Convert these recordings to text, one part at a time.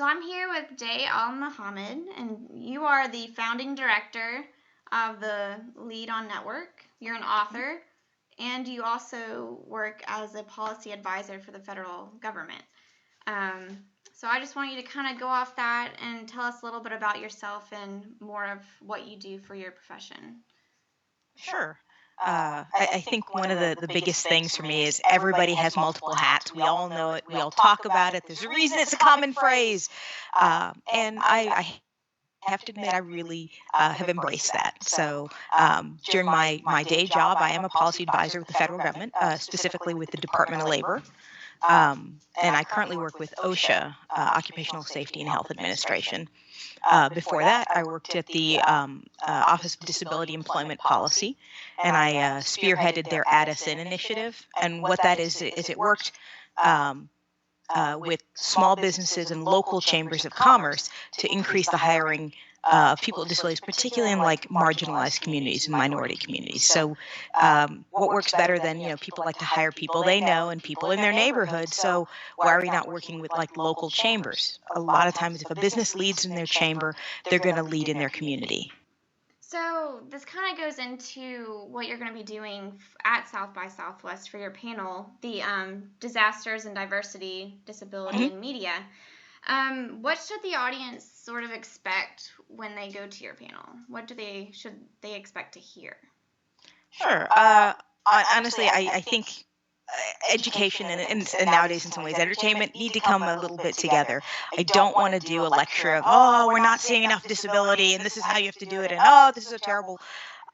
So I'm here with Jay Al-Mohamed, and you are the founding director of the Lead On Network. You're an author, and you also work as a policy advisor for the federal government. So I just want you to kind of go off that and tell us a little bit about yourself and more of what you do for your profession. Sure. I think one of the biggest things for me is everybody has multiple hats. We all know it. We all talk about it. There's a reason it's a common phrase. And I have to admit, I really have embraced that. So during my day job, I am a policy advisor with the federal government, specifically with the Department of Labor. And I currently work with OSHA, Occupational Safety and Health Administration. Before that, I worked at the Office of Disability Employment Policy, and I spearheaded their Add Us In initiative. And what that is it worked with small businesses and local chambers of commerce to increase the hiring of people with disabilities, particularly in like marginalized communities and minority communities. So what works better than, people like to hire people they know and people in their neighborhood. So why are we not working with like local chambers? A lot of times if a business leads in their chamber, they're going to lead in their community. So this kind of goes into what you're going to be doing at South by Southwest for your panel, the Disasters and Diversity, Disability, and Media. What should the audience sort of expect when they go to your panel? What should they expect to hear? Sure. Honestly, I think education and nowadays in some ways entertainment need to come a little bit together. I don't want to do a lecture of, we're not seeing enough disability and this is how you have to do it and this is so terrible.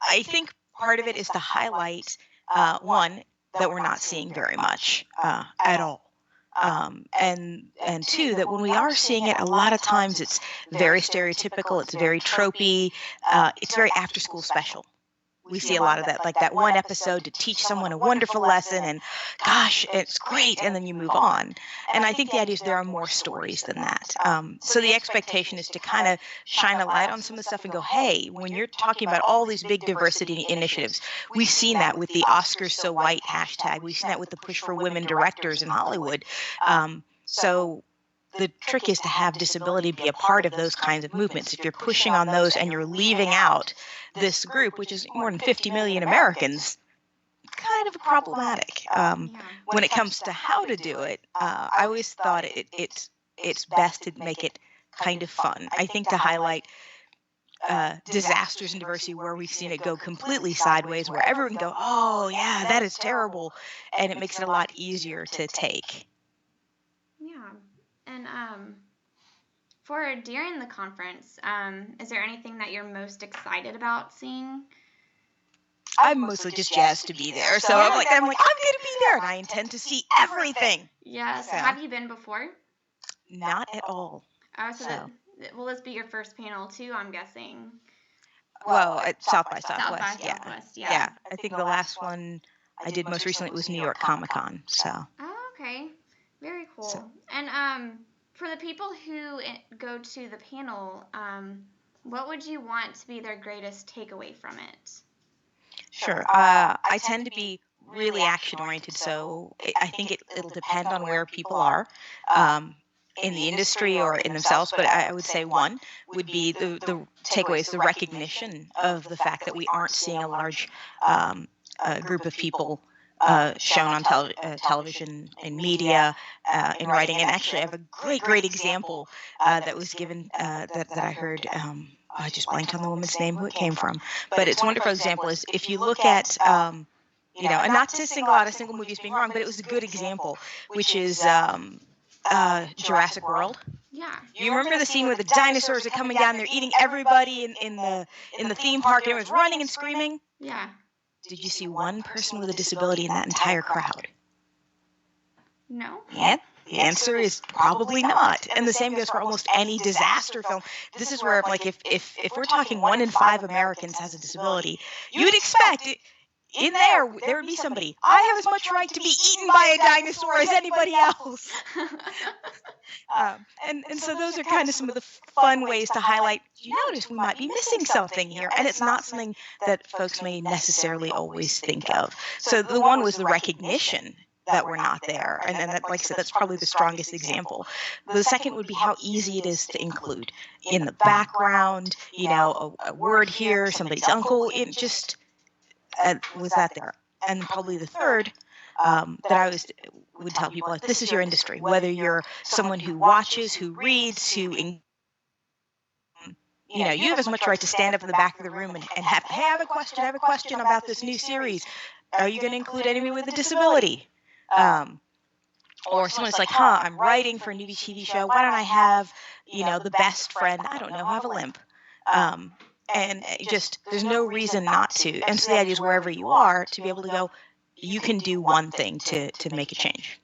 I think part of it is to highlight, one, that we're not seeing very much at all. And two, that when we are seeing it, a lot of times it's very stereotypical, it's very tropey, it's very after school special. We see a lot of that, like that one episode to teach someone a wonderful lesson and gosh, it's great, and then you move on. And I think the idea is there are more stories than that. So the expectation is to kind of shine a light on some of the stuff and go, hey, when you're talking about all these big diversity initiatives, we've seen that with the Oscars So White hashtag. We've seen that with the push for women directors in Hollywood. So the trick is to have disability be a part of those kinds of movements. If you're pushing on those and you're leaving out this group, which is more than 50 million Americans, kind of problematic. When it comes to how to do it, I always thought it's best to make it kind of fun. I think to highlight disasters and diversity where we've seen it go completely sideways, where everyone can go, oh yeah, that is terrible, and it makes it a lot easier to take. And for during the conference, is there anything that you're most excited about seeing? I'm mostly just jazzed to be there, so I'm like, I'm going to be there, and I intend to see everything. Yes. So. Have you been before? Not at all. Will this be your first panel too? I'm guessing. Well, at South by Southwest. South by Southwest, yeah. Yeah, I think the last one I did most recently was New York Comic Con. So. Oh, okay. Very cool. And for the people who go to the panel, what would you want to be their greatest takeaway from it? Sure. I tend to be really action-oriented, so I think it'll depend on where people are in the industry or in themselves, but I would say one would be the takeaway is the recognition of the fact that we aren't seeing a large group of people shown on television, in media, in writing. And actually, I have a great example that was given that I heard. I just blanked on the woman's name, who it came from. But it's a wonderful example is if you look at, and not to single out a single movie as being wrong, but it was a good example, which is Jurassic World. Yeah. You remember the scene where the dinosaurs are coming down, they're eating everybody in the theme park, and everyone's running and screaming? Yeah. Did you see one person with a disability in that entire crowd? No. Yeah, the answer is probably not. And the same goes for almost any disaster film. This is where, like, if we're talking 1 in 5 Americans has a disability, you would expect in there would be somebody. I have as much right to be eaten by a dinosaur as anybody else. And so those are kind of some of the fun ways to highlight, you notice we might be missing something here. And it's not something that folks may necessarily always think of. So the one was the recognition that were not there. And that, like I said, that's probably the strongest example. The second would be how easy it is to include in the background, a word here, somebody's uncle, it just was that there. And probably the third that I would tell people, like, this is your industry, whether you're someone who watches, who reads, you have as much right to stand up in the back of the room and have, hey, I have a question about this new series. Are you going to include anybody with a disability? Or someone's like, I'm writing for a newbie TV show. Why don't I have, the best friend, I don't know, have a limp? And just, there's no reason not to. And so the idea is wherever you are to be able to go, you can do one thing to make a change.